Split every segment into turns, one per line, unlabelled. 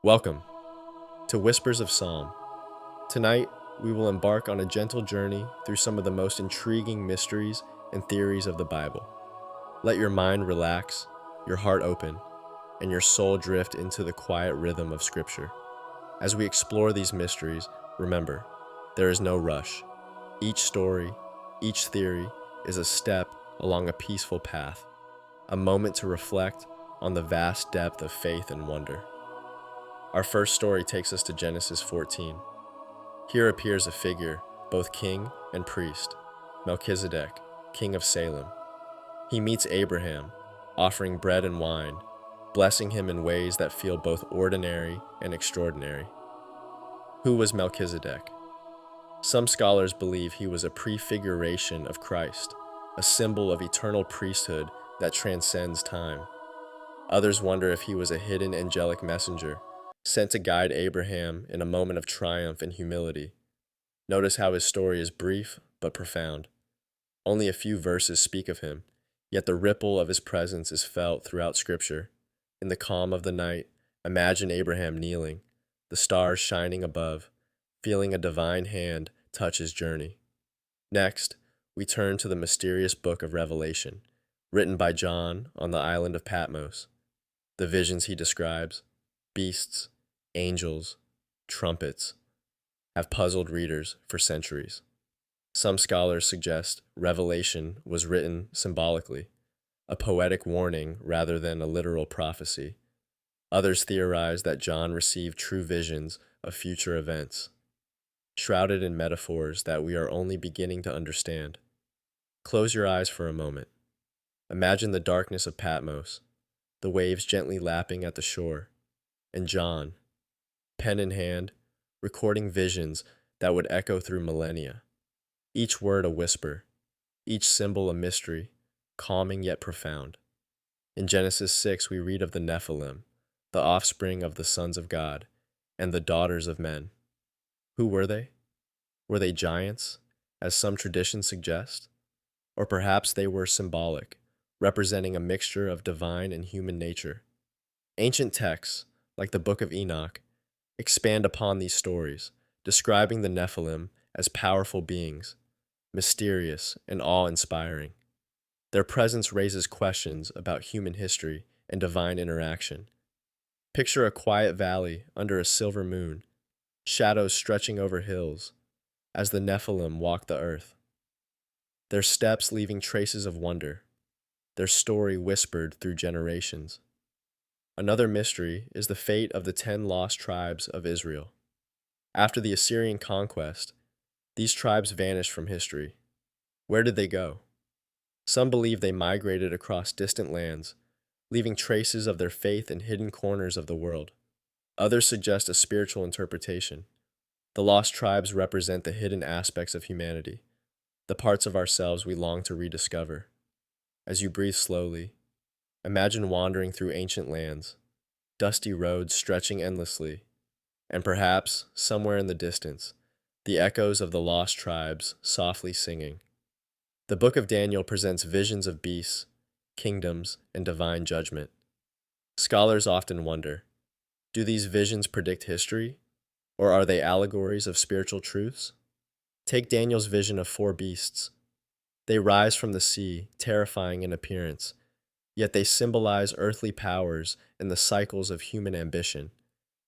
Welcome to Whispers of Psalm. Tonight, we will embark on a gentle journey through some of the most intriguing mysteries and theories of the Bible. Let your mind relax, your heart open, and your soul drift into the quiet rhythm of Scripture. As we explore these mysteries, remember, there is no rush. Each story, each theory is a step along a peaceful path, a moment to reflect on the vast depth of faith and wonder. Our first story takes us to Genesis 14. Here appears a figure, both king and priest, Melchizedek, king of Salem. He meets Abraham, offering bread and wine, blessing him in ways that feel both ordinary and extraordinary. Who was Melchizedek? Some scholars believe he was a prefiguration of Christ, a symbol of eternal priesthood that transcends time. Others wonder if he was a hidden angelic messenger, sent to guide Abraham in a moment of triumph and humility. Notice how his story is brief but profound. Only a few verses speak of him, yet the ripple of his presence is felt throughout Scripture. In the calm of the night, imagine Abraham kneeling, the stars shining above, feeling a divine hand touch his journey. Next, we turn to the mysterious book of Revelation, written by John on the island of Patmos. The visions he describes, beasts, angels, trumpets, have puzzled readers for centuries. Some scholars suggest Revelation was written symbolically, a poetic warning rather than a literal prophecy. Others theorize that John received true visions of future events, shrouded in metaphors that we are only beginning to understand. Close your eyes for a moment. Imagine the darkness of Patmos, the waves gently lapping at the shore, and John, pen in hand, recording visions that would echo through millennia. Each word a whisper, each symbol a mystery, calming yet profound. In Genesis 6, we read of the Nephilim, the offspring of the sons of God, and the daughters of men. Who were they? Were they giants, as some traditions suggest? Or perhaps they were symbolic, representing a mixture of divine and human nature. Ancient texts, like the Book of Enoch, expand upon these stories, describing the Nephilim as powerful beings, mysterious and awe-inspiring. Their presence raises questions about human history and divine interaction. Picture a quiet valley under a silver moon, shadows stretching over hills, as the Nephilim walk the earth. Their steps leaving traces of wonder, their story whispered through generations. Another mystery is the fate of the 10 lost tribes of Israel. After the Assyrian conquest, these tribes vanished from history. Where did they go? Some believe they migrated across distant lands, leaving traces of their faith in hidden corners of the world. Others suggest a spiritual interpretation. The lost tribes represent the hidden aspects of humanity, the parts of ourselves we long to rediscover. As you breathe slowly, imagine wandering through ancient lands, dusty roads stretching endlessly, and perhaps, somewhere in the distance, the echoes of the lost tribes softly singing. The book of Daniel presents visions of beasts, kingdoms, and divine judgment. Scholars often wonder, do these visions predict history, or are they allegories of spiritual truths? Take Daniel's vision of 4 beasts. They rise from the sea, terrifying in appearance, yet they symbolize earthly powers and the cycles of human ambition.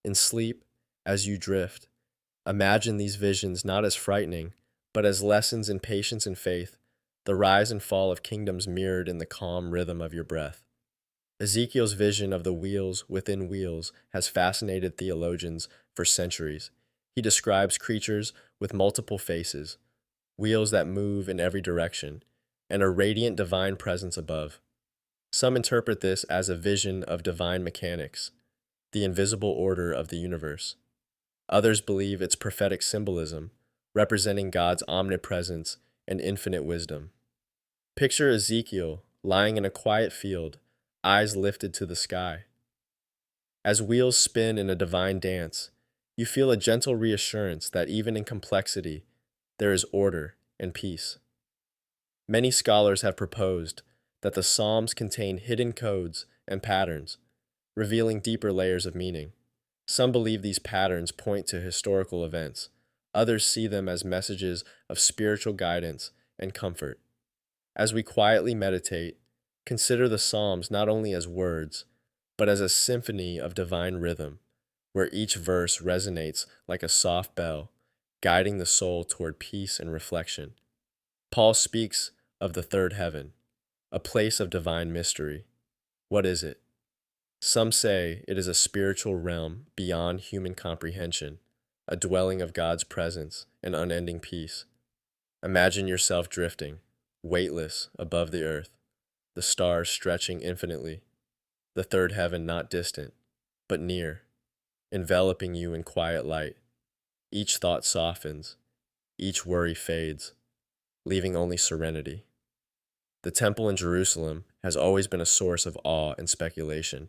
In sleep, as you drift, imagine these visions not as frightening, but as lessons in patience and faith, the rise and fall of kingdoms mirrored in the calm rhythm of your breath. Ezekiel's vision of the wheels within wheels has fascinated theologians for centuries. He describes creatures with multiple faces, wheels that move in every direction, and a radiant divine presence above. Some interpret this as a vision of divine mechanics, the invisible order of the universe. Others believe it's prophetic symbolism, representing God's omnipresence and infinite wisdom. Picture Ezekiel lying in a quiet field, eyes lifted to the sky. As wheels spin in a divine dance, you feel a gentle reassurance that even in complexity, there is order and peace. Many scholars have proposed that the Psalms contain hidden codes and patterns, revealing deeper layers of meaning. Some believe these patterns point to historical events. Others see them as messages of spiritual guidance and comfort. As we quietly meditate, consider the Psalms not only as words, but as a symphony of divine rhythm, where each verse resonates like a soft bell, guiding the soul toward peace and reflection. Paul speaks of the third heaven, a place of divine mystery. What is it? Some say it is a spiritual realm beyond human comprehension, a dwelling of God's presence and unending peace. Imagine yourself drifting, weightless, above the earth, the stars stretching infinitely, the third heaven not distant, but near, enveloping you in quiet light. Each thought softens, each worry fades, leaving only serenity. The temple in Jerusalem has always been a source of awe and speculation.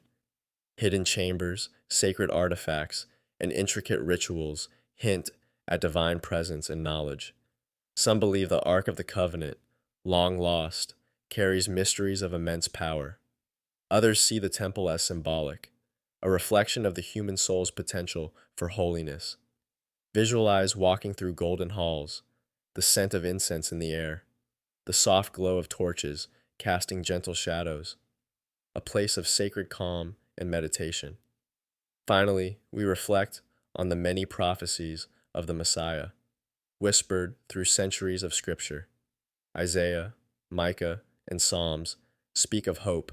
Hidden chambers, sacred artifacts, and intricate rituals hint at divine presence and knowledge. Some believe the Ark of the Covenant, long lost, carries mysteries of immense power. Others see the temple as symbolic, a reflection of the human soul's potential for holiness. Visualize walking through golden halls, the scent of incense in the air, the soft glow of torches casting gentle shadows, a place of sacred calm and meditation. Finally, we reflect on the many prophecies of the Messiah, whispered through centuries of Scripture. Isaiah, Micah, and Psalms speak of hope,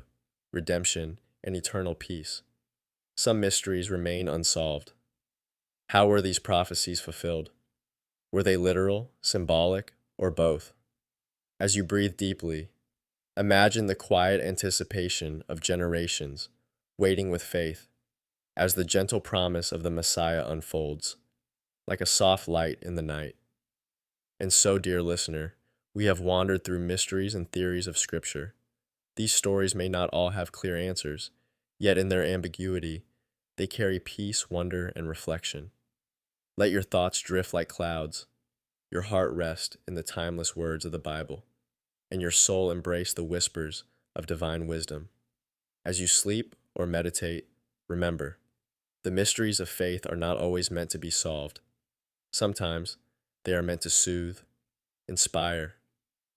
redemption, and eternal peace. Some mysteries remain unsolved. How were these prophecies fulfilled? Were they literal, symbolic, or both? As you breathe deeply, imagine the quiet anticipation of generations waiting with faith as the gentle promise of the Messiah unfolds, like a soft light in the night. And so, dear listener, we have wandered through mysteries and theories of Scripture. These stories may not all have clear answers, yet in their ambiguity, they carry peace, wonder, and reflection. Let your thoughts drift like clouds, your heart rest in the timeless words of the Bible, and your soul embrace the whispers of divine wisdom. As you sleep or meditate, remember, the mysteries of faith are not always meant to be solved. Sometimes they are meant to soothe, inspire,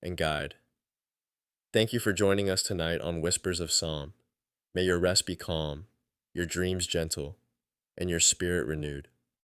and guide. Thank you for joining us tonight on Whispers of Psalm. May your rest be calm, your dreams gentle, and your spirit renewed.